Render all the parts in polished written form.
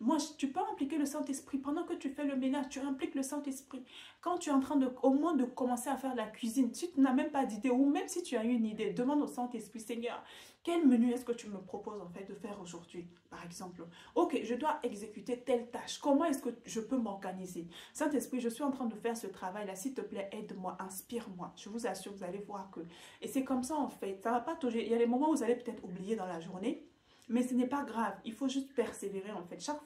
Moi, tu peux impliquer le Saint-Esprit. Pendant que tu fais le ménage, tu impliques le Saint-Esprit. Quand tu es en train de, au moins de commencer à faire de la cuisine, si tu n'as même pas d'idée, ou même si tu as une idée, demande au Saint-Esprit, Seigneur, quel menu est-ce que tu me proposes en fait de faire aujourd'hui, par exemple? Ok, je dois exécuter telle tâche. Comment est-ce que je peux m'organiser? Saint-Esprit, je suis en train de faire ce travail-là. S'il te plaît, aide-moi, inspire-moi. Je vous assure, vous allez voir que... Et c'est comme ça en fait. Ça va pas toujours... Il y a des moments où vous allez peut-être oublier dans la journée. Mais ce n'est pas grave, il faut juste persévérer en fait. Shalom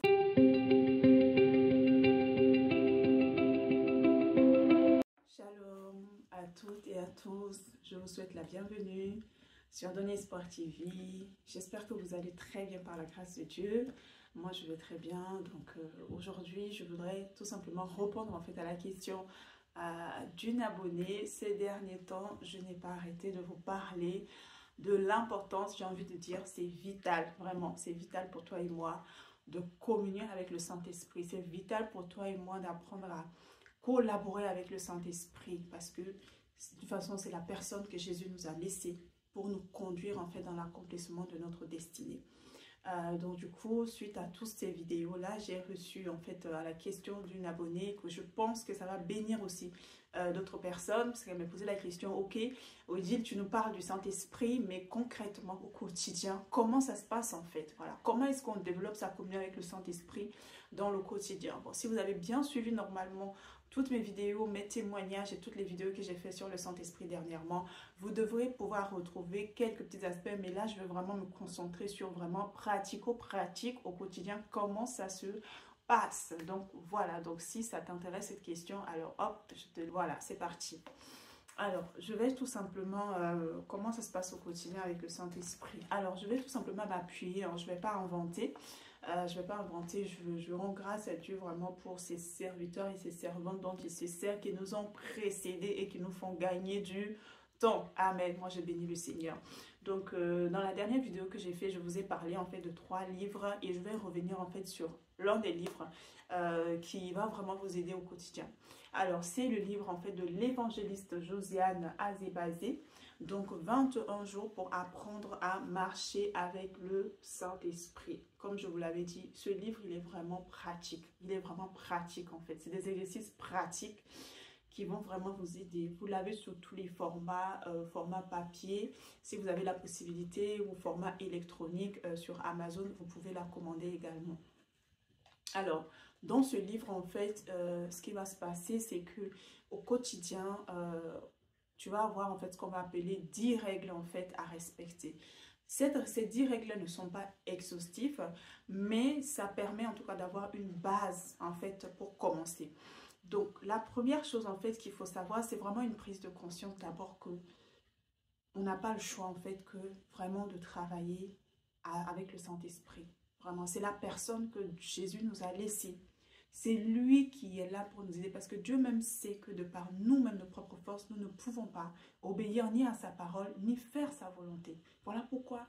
à toutes et à tous, je vous souhaite la bienvenue sur Données Sport TV. J'espère que vous allez très bien par la grâce de Dieu. Moi je vais très bien, donc aujourd'hui je voudrais tout simplement répondre en fait à la question d'une abonnée. Ces derniers temps, je n'ai pas arrêté de vous parler de l'importance, j'ai envie de dire, c'est vital, vraiment, c'est vital pour toi et moi de communier avec le Saint-Esprit. C'est vital pour toi et moi d'apprendre à collaborer avec le Saint-Esprit parce que de toute façon, c'est la personne que Jésus nous a laissée pour nous conduire en fait dans l'accomplissement de notre destinée. Donc du coup, suite à toutes ces vidéos-là, j'ai reçu en fait à la question d'une abonnée que je pense que ça va bénir aussi d'autres personnes, parce qu'elle m'a posé la question, ok, Odile, tu nous parles du Saint-Esprit, mais concrètement au quotidien, comment ça se passe en fait? Voilà, comment est-ce qu'on développe sa communion avec le Saint-Esprit dans le quotidien? Bon, si vous avez bien suivi normalement toutes mes vidéos, mes témoignages et toutes les vidéos que j'ai fait sur le Saint-Esprit dernièrement, vous devrez pouvoir retrouver quelques petits aspects, mais là, je vais vraiment me concentrer sur vraiment pratico-pratique au quotidien, comment ça se passe. Donc, voilà. Donc, si ça t'intéresse cette question, alors hop, voilà, c'est parti. Alors, je vais tout simplement, comment ça se passe au quotidien avec le Saint-Esprit? Alors, je vais tout simplement m'appuyer, je ne vais pas inventer. Je rends grâce à Dieu vraiment pour ses serviteurs et ses servantes dont il se sert, qui nous ont précédés et qui nous font gagner du temps. Amen. Moi, je bénis le Seigneur. Donc, dans la dernière vidéo que j'ai fait, je vous ai parlé en fait de 3 livres et je vais revenir en fait sur l'un des livres qui va vraiment vous aider au quotidien. Alors, c'est le livre en fait de l'évangéliste Josiane Azebazé. Donc, 21 jours pour apprendre à marcher avec le Saint-Esprit. Comme je vous l'avais dit, ce livre, il est vraiment pratique. Il est vraiment pratique en fait. C'est des exercices pratiques qui vont vraiment vous aider. Vous l'avez sur tous les formats, format papier. Si vous avez la possibilité, ou format électronique sur Amazon, vous pouvez la commander également. Alors, dans ce livre, en fait, ce qui va se passer, c'est que au quotidien, tu vas avoir en fait ce qu'on va appeler 10 règles en fait à respecter. Ces 10 règles ne sont pas exhaustives, mais ça permet en tout cas d'avoir une base en fait pour commencer. Donc, la première chose en fait qu'il faut savoir, c'est vraiment une prise de conscience d'abord que on n'a pas le choix en fait que vraiment de travailler avec le Saint-Esprit. Vraiment, c'est la personne que Jésus nous a laissée. C'est lui qui est là pour nous aider parce que Dieu même sait que de par nous-mêmes, nos propres forces, nous ne pouvons pas obéir ni à sa parole, ni faire sa volonté. Voilà pourquoi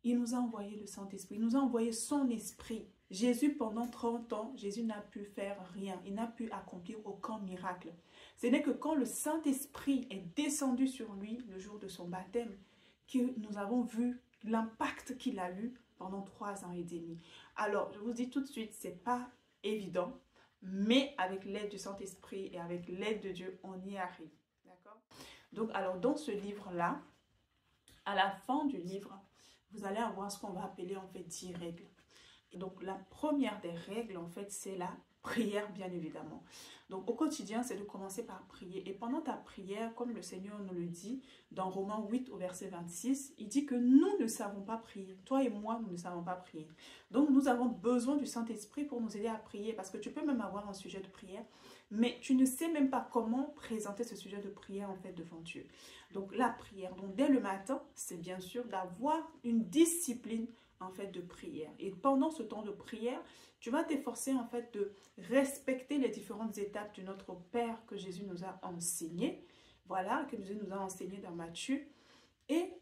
il nous a envoyé le Saint-Esprit, il nous a envoyé son esprit. Jésus, pendant 30 ans, Jésus n'a pu faire rien. Il n'a pu accomplir aucun miracle. Ce n'est que quand le Saint-Esprit est descendu sur lui le jour de son baptême que nous avons vu l'impact qu'il a eu pendant 3 ans et demi. Alors, je vous dis tout de suite, ce n'est pas évident, mais avec l'aide du Saint-Esprit et avec l'aide de Dieu, on y arrive. D'accord? Donc, alors, dans ce livre-là, à la fin du livre, vous allez avoir ce qu'on va appeler en fait 10 règles. Et donc la première des règles en fait c'est la prière bien évidemment. Donc au quotidien c'est de commencer par prier et pendant ta prière comme le Seigneur nous le dit dans Romains 8 au verset 26, il dit que nous ne savons pas prier. Toi et moi nous ne savons pas prier. Donc nous avons besoin du Saint-Esprit pour nous aider à prier parce que tu peux même avoir un sujet de prière mais tu ne sais même pas comment présenter ce sujet de prière en fait devant Dieu. Donc la prière, donc dès le matin, c'est bien sûr d'avoir une discipline en fait de prière. Et pendant ce temps de prière, tu vas t'efforcer en fait de respecter les différentes étapes de notre Père que Jésus nous a enseigné. Voilà, que Jésus nous a enseigné dans Matthieu. Et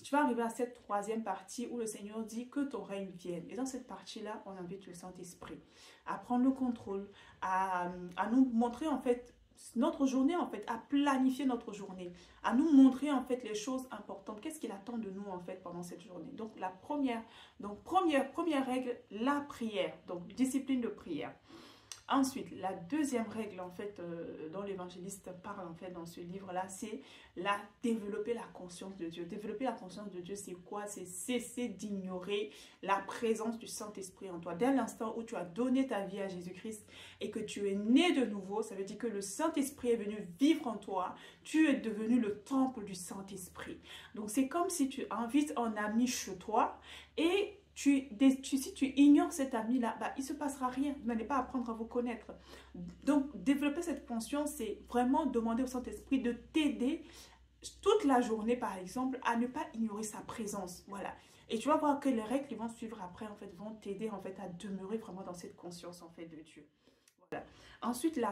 tu vas arriver à cette troisième partie où le Seigneur dit que ton règne vienne. Et dans cette partie-là, on invite le Saint-Esprit à prendre le contrôle, à nous montrer en fait notre journée, en fait, à planifier notre journée, à nous montrer, en fait, les choses importantes. Qu'est-ce qu'il attend de nous, en fait, pendant cette journée? Donc, première règle, la prière. Donc, discipline de prière. Ensuite, la deuxième règle, en fait, dont l'évangéliste parle, en fait, dans ce livre-là, c'est développer la conscience de Dieu. Développer la conscience de Dieu, c'est quoi? C'est cesser d'ignorer la présence du Saint-Esprit en toi. Dès l'instant où tu as donné ta vie à Jésus-Christ et que tu es né de nouveau, ça veut dire que le Saint-Esprit est venu vivre en toi. Tu es devenu le temple du Saint-Esprit. Donc, c'est comme si tu invites un ami chez toi et si tu ignores cet ami-là, il ne se passera rien. Vous n'allez pas apprendre à vous connaître. Donc, développer cette conscience, c'est vraiment demander au Saint-Esprit de t'aider toute la journée, par exemple, à ne pas ignorer sa présence. Voilà. Et tu vas voir que les règles qui vont suivre après, en fait, vont t'aider, en fait, à demeurer vraiment dans cette conscience, en fait, de Dieu. Voilà. Ensuite, la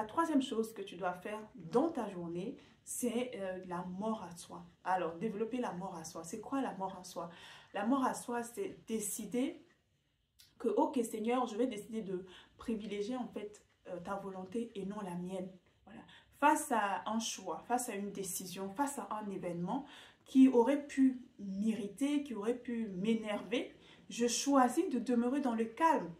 troisième chose que tu dois faire dans ta journée, c'est la mort à soi. Alors, développer la mort à soi. C'est quoi la mort à soi? La mort à soi, c'est décider que, ok Seigneur, je vais décider de privilégier en fait ta volonté et non la mienne. Voilà. Face à un choix, face à une décision, face à un événement qui aurait pu m'irriter, qui aurait pu m'énerver, je choisis de demeurer dans le calme.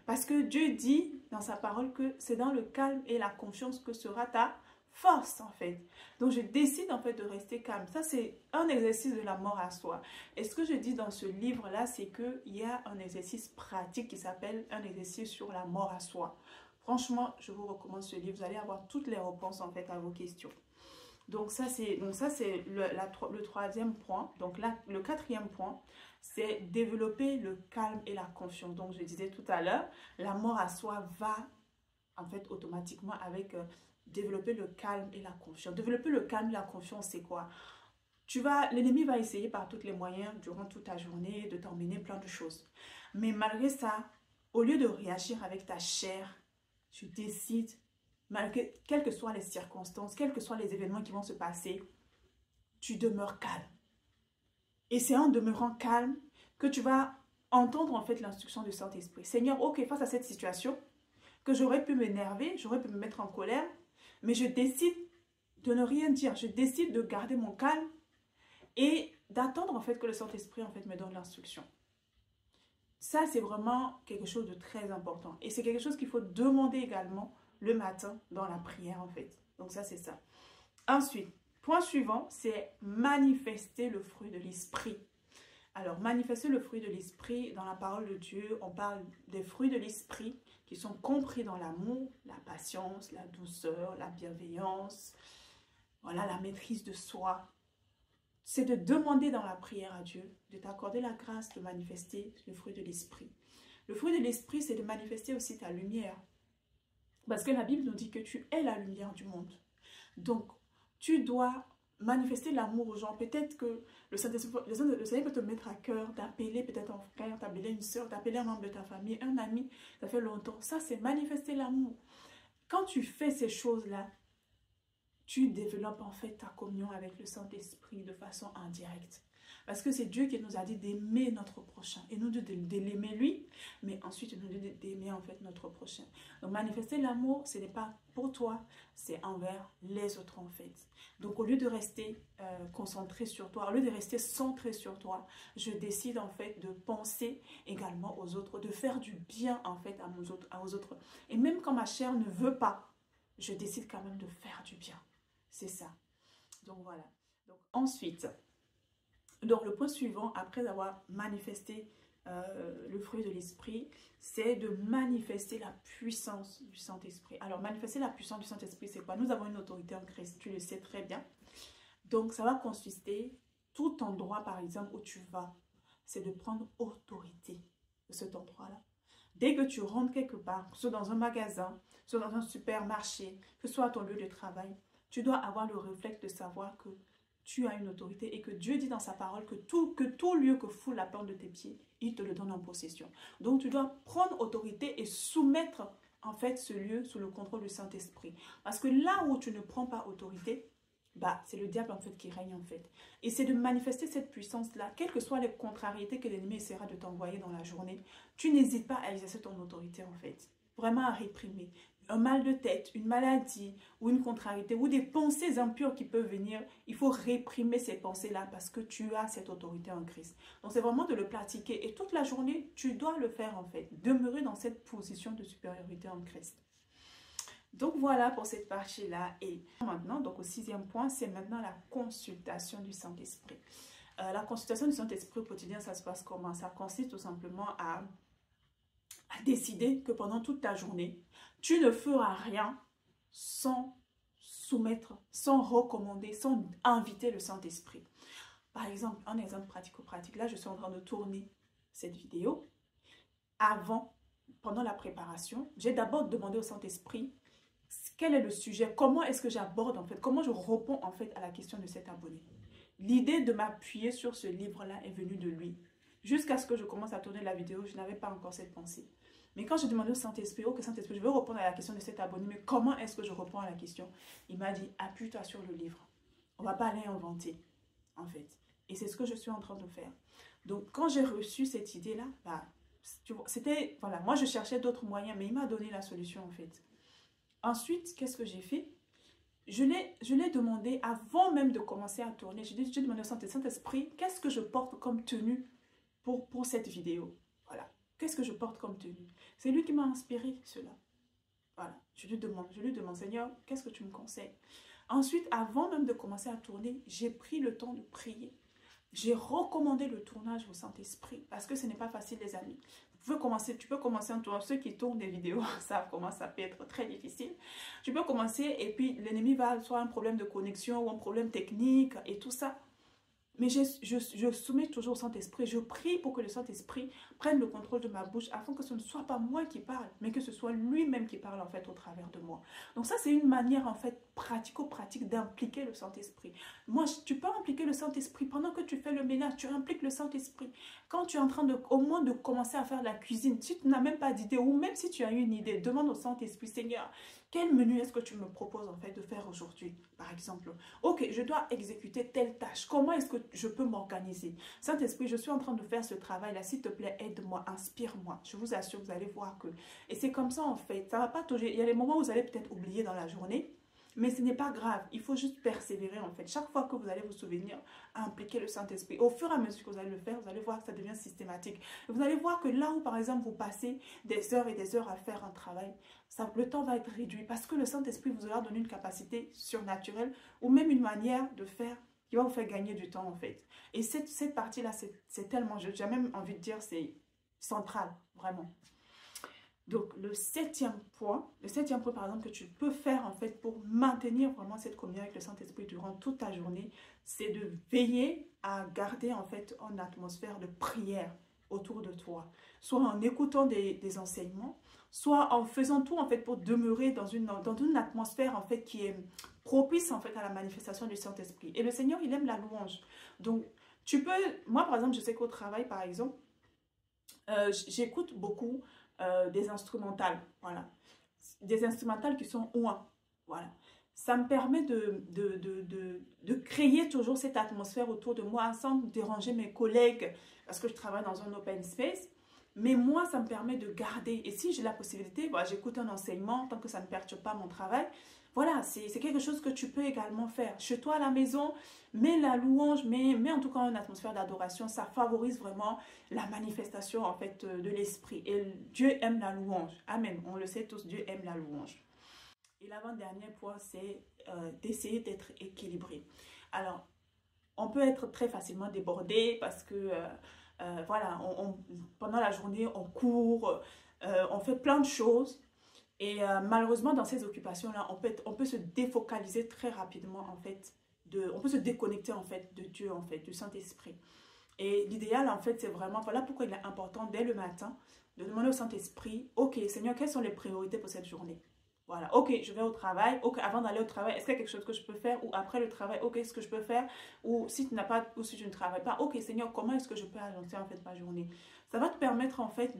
Parce que Dieu dit dans sa parole que c'est dans le calme et la confiance que sera ta force en fait. Donc je décide en fait de rester calme. Ça c'est un exercice de la mort à soi. Et ce que je dis dans ce livre là, c'est qu'il y a un exercice pratique qui s'appelle un exercice sur la mort à soi. Franchement, je vous recommande ce livre. Vous allez avoir toutes les réponses en fait à vos questions. Donc ça c'est le troisième point. Donc là, le quatrième point, c'est développer le calme et la confiance. Donc je disais tout à l'heure, la mort à soi va en fait automatiquement avec développer le calme et la confiance. Développer le calme et la confiance, c'est quoi? L'ennemi va essayer par tous les moyens durant toute ta journée de t'emmener plein de choses. Mais malgré ça, au lieu de réagir avec ta chair, tu décides, malgré quelles que soient les circonstances, quels que soient les événements qui vont se passer, tu demeures calme. Et c'est en demeurant calme que tu vas entendre en fait l'instruction du Saint-Esprit. Seigneur, ok, face à cette situation, que j'aurais pu m'énerver, j'aurais pu me mettre en colère, mais je décide de ne rien dire. Je décide de garder mon calme et d'attendre en fait que le Saint-Esprit en fait me donne l'instruction. Ça, c'est vraiment quelque chose de très important. Et c'est quelque chose qu'il faut demander également le matin dans la prière en fait. Donc ça, c'est ça. Ensuite, point suivant, c'est manifester le fruit de l'esprit. Alors, manifester le fruit de l'esprit, dans la parole de Dieu, on parle des fruits de l'esprit qui sont compris dans l'amour, la patience, la douceur, la bienveillance, voilà, la maîtrise de soi. C'est de demander dans la prière à Dieu de t'accorder la grâce de manifester le fruit de l'esprit. Le fruit de l'esprit, c'est de manifester aussi ta lumière. Parce que la Bible nous dit que tu es la lumière du monde. Donc, tu dois manifester l'amour aux gens. Peut-être que le Seigneur peut te mettre à cœur d'appeler peut-être un frère, d'appeler une soeur, d'appeler un membre de ta famille, un ami. Ça fait longtemps. Ça, c'est manifester l'amour. Quand tu fais ces choses-là, tu développes en fait ta communion avec le Saint-Esprit de façon indirecte. Parce que c'est Dieu qui nous a dit d'aimer notre prochain. Et nous de l'aimer lui, mais ensuite il nous dit d'aimer en fait notre prochain. Donc manifester l'amour, ce n'est pas pour toi, c'est envers les autres en fait. Donc au lieu de rester concentré sur toi, au lieu de rester centré sur toi, je décide en fait de penser également aux autres, de faire du bien en fait aux autres. Et même quand ma chair ne veut pas, je décide quand même de faire du bien. C'est ça. Donc voilà. Donc ensuite... Donc le point suivant, après avoir manifesté le fruit de l'esprit, c'est de manifester la puissance du Saint-Esprit. Alors manifester la puissance du Saint-Esprit, c'est quoi? Nous avons une autorité en Christ, tu le sais très bien. Donc ça va consister, tout endroit par exemple où tu vas, c'est de prendre autorité de cet endroit-là. Dès que tu rentres quelque part, que ce soit dans un magasin, que ce soit dans un supermarché, que ce soit à ton lieu de travail, tu dois avoir le réflexe de savoir que tu as une autorité et que Dieu dit dans sa parole que tout lieu que foule la plante de tes pieds, il te le donne en possession. Donc tu dois prendre autorité et soumettre en fait ce lieu sous le contrôle du Saint-Esprit. Parce que là où tu ne prends pas autorité, c'est le diable en fait qui règne en fait. Et c'est de manifester cette puissance-là, quelles que soient les contrariétés que l'ennemi essaiera de t'envoyer dans la journée, tu n'hésites pas à exercer ton autorité en fait. Vraiment à réprimer. un mal de tête, une maladie ou une contrariété ou des pensées impures qui peuvent venir, il faut réprimer ces pensées-là parce que tu as cette autorité en Christ. Donc, c'est vraiment de le pratiquer et toute la journée, tu dois le faire en fait. Demeurer dans cette position de supériorité en Christ. Donc, voilà pour cette partie-là. Et maintenant, donc au 6e point, c'est maintenant la consultation du Saint-Esprit. La consultation du Saint-Esprit au quotidien, ça se passe comment? Ça consiste tout simplement à décider que pendant toute ta journée, tu ne feras rien sans soumettre, sans recommander, sans inviter le Saint-Esprit. Par exemple, un exemple pratico-pratique, là je suis en train de tourner cette vidéo. Pendant la préparation, j'ai d'abord demandé au Saint-Esprit quel est le sujet, comment est-ce que j'aborde en fait, comment je réponds en fait à la question de cet abonné. L'idée de m'appuyer sur ce livre-là est venue de lui. Jusqu'à ce que je commence à tourner la vidéo, je n'avais pas encore cette pensée. Mais quand j'ai demandé au Saint-Esprit, ok Saint-Esprit, je veux répondre à la question de cet abonné, mais comment est-ce que je réponds à la question? Il m'a dit, appuie-toi sur le livre. On ne va pas aller inventer, en fait. Et c'est ce que je suis en train de faire. Donc, quand j'ai reçu cette idée-là, c'était, voilà, moi je cherchais d'autres moyens, mais il m'a donné la solution, en fait. Ensuite, qu'est-ce que j'ai fait? Je l'ai demandé avant même de commencer à tourner. J'ai demandé au Saint-Esprit, qu'est-ce que je porte comme tenue pour cette vidéo? Voilà. Qu'est-ce que je porte comme tenue? C'est lui qui m'a inspiré cela. Voilà. Je lui demande, Seigneur, qu'est-ce que tu me conseilles? Ensuite, avant même de commencer à tourner, j'ai pris le temps de prier. J'ai recommandé le tournage au Saint-Esprit parce que ce n'est pas facile, les amis. Tu peux commencer un tournage. Ceux qui tournent des vidéos savent comment ça peut être très difficile. Tu peux commencer et puis l'ennemi va soit un problème de connexion ou un problème technique et tout ça. Mais je soumets toujours au Saint-Esprit. Je prie pour que le Saint-Esprit prenne le contrôle de ma bouche afin que ce ne soit pas moi qui parle, mais que ce soit lui-même qui parle en fait au travers de moi. Donc ça, c'est une manière en fait pratico-pratique d'impliquer le Saint-Esprit. Moi, tu peux impliquer le Saint-Esprit pendant que tu fais le ménage. Tu impliques le Saint-Esprit. Quand tu es en train au moins de commencer à faire la cuisine, si tu n'as même pas d'idée ou même si tu as une idée, demande au Saint-Esprit, Seigneur, quel menu est-ce que tu me proposes en fait de faire aujourd'hui, par exemple? Ok, je dois exécuter telle tâche. Comment est-ce que je peux m'organiser? Saint-Esprit, je suis en train de faire ce travail-là. S'il te plaît, aide-moi, inspire-moi. Je vous assure, vous allez voir que... Et c'est comme ça en fait. Ça va pas toujours... Il y a des moments où vous allez peut-être oublier dans la journée. Mais ce n'est pas grave, il faut juste persévérer en fait. Chaque fois que vous allez vous souvenir, impliquer le Saint-Esprit. Au fur et à mesure que vous allez le faire, vous allez voir que ça devient systématique. Vous allez voir que là où par exemple vous passez des heures et des heures à faire un travail, le temps va être réduit parce que le Saint-Esprit vous aura donné une capacité surnaturelle ou même une manière de faire qui va vous faire gagner du temps en fait. Et cette partie-là, c'est tellement, j'ai même envie de dire, c'est central, vraiment. Donc, le septième point par exemple que tu peux faire en fait pour maintenir vraiment cette communion avec le Saint-Esprit durant toute ta journée, c'est de veiller à garder en fait une atmosphère de prière autour de toi. Soit en écoutant des enseignements, soit en faisant tout en fait pour demeurer dans une atmosphère en fait qui est propice en fait à la manifestation du Saint-Esprit. Et le Seigneur, il aime la louange. Donc, tu peux, moi par exemple, je sais qu'au travail par exemple, j'écoute beaucoup des instrumentales, voilà. Des instrumentales qui sont ouin, voilà. Ça me permet de créer toujours cette atmosphère autour de moi sans déranger mes collègues parce que je travaille dans un open space. Mais moi, ça me permet de garder. Et si j'ai la possibilité, voilà, j'écoute un enseignement tant que ça ne perturbe pas mon travail. Voilà, c'est quelque chose que tu peux également faire. Chez toi à la maison, mets la louange, mets en tout cas une atmosphère d'adoration. Ça favorise vraiment la manifestation en fait de l'esprit. Et Dieu aime la louange. Amen. On le sait tous, Dieu aime la louange. Et l'avant-dernier point, c'est d'essayer d'être équilibré. Alors, on peut être très facilement débordé parce que voilà, pendant la journée, on court, on fait plein de choses. Et malheureusement, dans ces occupations-là, on peut se défocaliser très rapidement, en fait. On peut se déconnecter, en fait, de Dieu, en fait, du Saint-Esprit. Et l'idéal, en fait, c'est vraiment... Voilà pourquoi il est important, dès le matin, de demander au Saint-Esprit, « Ok, Seigneur, quelles sont les priorités pour cette journée ?» Voilà, ok, je vais au travail. Ok, avant d'aller au travail, est-ce qu'il y a quelque chose que je peux faire? Ou après le travail, ok, est-ce que je peux faire? Ou si tu n'as pas, ou si tu ne travailles pas, ok, Seigneur, comment est-ce que je peux agencer, en fait, ma journée? Ça va te permettre, en fait,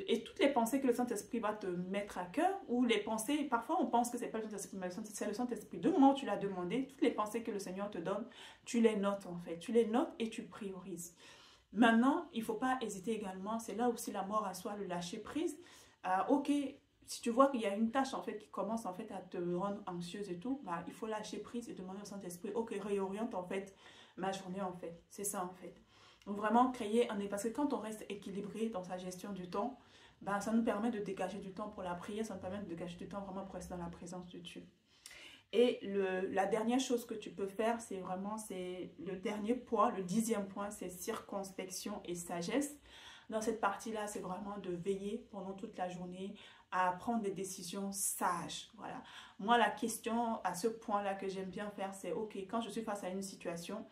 et toutes les pensées que le Saint-Esprit va te mettre à cœur, ou les pensées, parfois on pense que c'est pas le Saint-Esprit, mais c'est le Saint-Esprit. Du moment où tu l'as demandé, toutes les pensées que le Seigneur te donne, tu les notes en fait. Tu les notes et tu priorises. Maintenant, il ne faut pas hésiter également, c'est là aussi la mort à soi, le lâcher prise. Ok, si tu vois qu'il y a une tâche en fait qui commence en fait à te rendre anxieuse et tout, bah, il faut lâcher prise et demander au Saint-Esprit, ok, réoriente en fait ma journée en fait. C'est ça en fait. Donc vraiment créer un... Parce que quand on reste équilibré dans sa gestion du temps, bah, ça nous permet de dégager du temps pour la prière, ça nous permet de dégager du temps vraiment pour rester dans la présence de Dieu. Et la dernière chose que tu peux faire, c'est vraiment, c'est le dernier point, le 10e point, c'est circonspection et sagesse. Dans cette partie-là, c'est vraiment de veiller pendant toute la journée à prendre des décisions sages. Voilà. Moi, la question à ce point-là que j'aime bien faire, c'est ok, quand je suis face à une situation,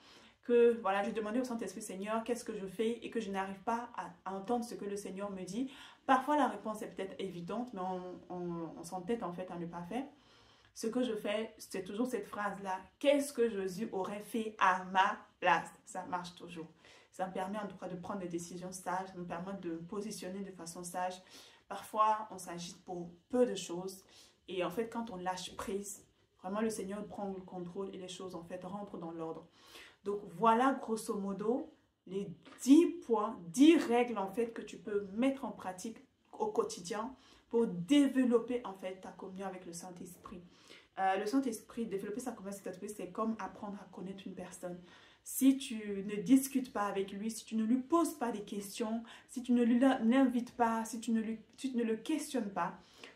que voilà, je demandais au Saint-Esprit, Seigneur, qu'est-ce que je fais et que je n'arrive pas à entendre ce que le Seigneur me dit. Parfois, la réponse est peut-être évidente, mais on s'entête en fait à ne pas faire. Ce que je fais, c'est toujours cette phrase-là. Qu'est-ce que Jésus aurait fait à ma place? Ça marche toujours. Ça me permet en tout cas de prendre des décisions sages, ça me permet de me positionner de façon sage. Parfois, on s'agite pour peu de choses. Et en fait, quand on lâche prise, vraiment le Seigneur prend le contrôle et les choses en fait rentrent dans l'ordre. Donc voilà grosso modo les 10 points, 10 règles en fait que tu peux mettre en pratique au quotidien pour développer en fait ta communion avec le Saint-Esprit. Le Saint-Esprit, développer sa communion avec le Saint-Esprit, c'est comme apprendre à connaître une personne. Si tu ne discutes pas avec lui, si tu ne lui poses pas des questions, si tu ne l'invites pas, si tu ne le questionnes pas,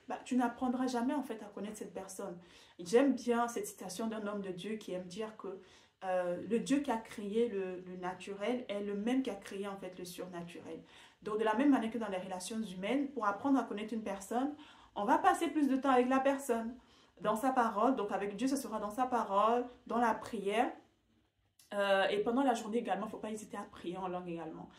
bah, tu n'apprendras jamais en fait à connaître cette personne. J'aime bien cette citation d'un homme de Dieu qui aime dire que le Dieu qui a créé le naturel est le même qui a créé en fait le surnaturel. Donc de la même manière que dans les relations humaines, pour apprendre à connaître une personne, on va passer plus de temps avec la personne, dans sa parole. Donc avec Dieu, ce sera dans sa parole, dans la prière. Et pendant la journée également, il ne faut pas hésiter à prier en langue également.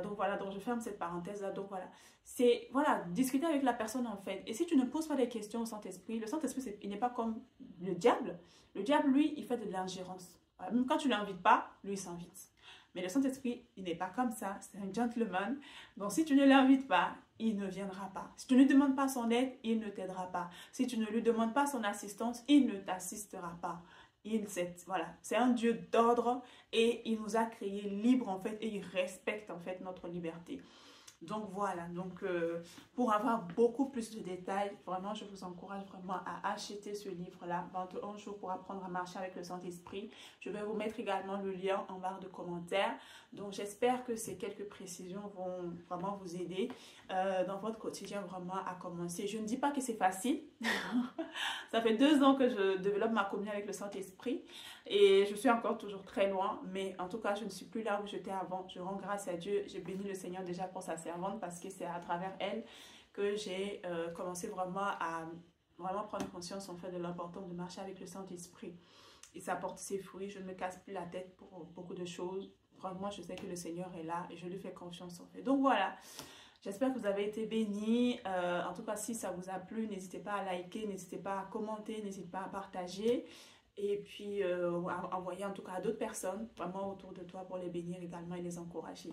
Donc voilà, donc je ferme cette parenthèse là. Donc voilà, c'est voilà, discuter avec la personne en fait. Et si tu ne poses pas des questions au Saint-Esprit, le Saint-Esprit, il n'est pas comme le diable. Le diable, lui, il fait de l'ingérence. Voilà. Même quand tu ne l'invites pas, lui, il s'invite. Mais le Saint-Esprit, il n'est pas comme ça. C'est un gentleman. Donc si tu ne l'invites pas, il ne viendra pas. Si tu ne lui demandes pas son aide, il ne t'aidera pas. Si tu ne lui demandes pas son assistance, il ne t'assistera pas. Voilà, c'est un Dieu d'ordre et il nous a créés libres en fait et il respecte en fait notre liberté. Donc voilà, donc pour avoir beaucoup plus de détails, vraiment je vous encourage vraiment à acheter ce livre-là, 21 jours pour apprendre à marcher avec le Saint-Esprit. Je vais vous mettre également le lien en barre de commentaires. Donc j'espère que ces quelques précisions vont vraiment vous aider dans votre quotidien vraiment à commencer. Je ne dis pas que c'est facile. Ça fait 2 ans que je développe ma communion avec le Saint-Esprit et je suis encore toujours très loin, mais en tout cas je ne suis plus là où j'étais avant. Je rends grâce à Dieu, j'ai béni le Seigneur déjà pour sa servante parce que c'est à travers elle que j'ai commencé vraiment à prendre conscience en fait de l'importance de marcher avec le Saint-Esprit. Et ça porte ses fruits, je ne me casse plus la tête pour beaucoup de choses. Vraiment, je sais que le Seigneur est là et je lui fais confiance en fait. Donc voilà. J'espère que vous avez été bénis. En tout cas, si ça vous a plu, n'hésitez pas à liker, n'hésitez pas à commenter, n'hésitez pas à partager. Et puis, envoyer en tout cas à d'autres personnes, vraiment autour de toi pour les bénir également et les encourager.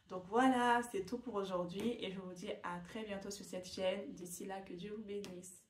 Donc voilà, c'est tout pour aujourd'hui. Et je vous dis à très bientôt sur cette chaîne. D'ici là, que Dieu vous bénisse.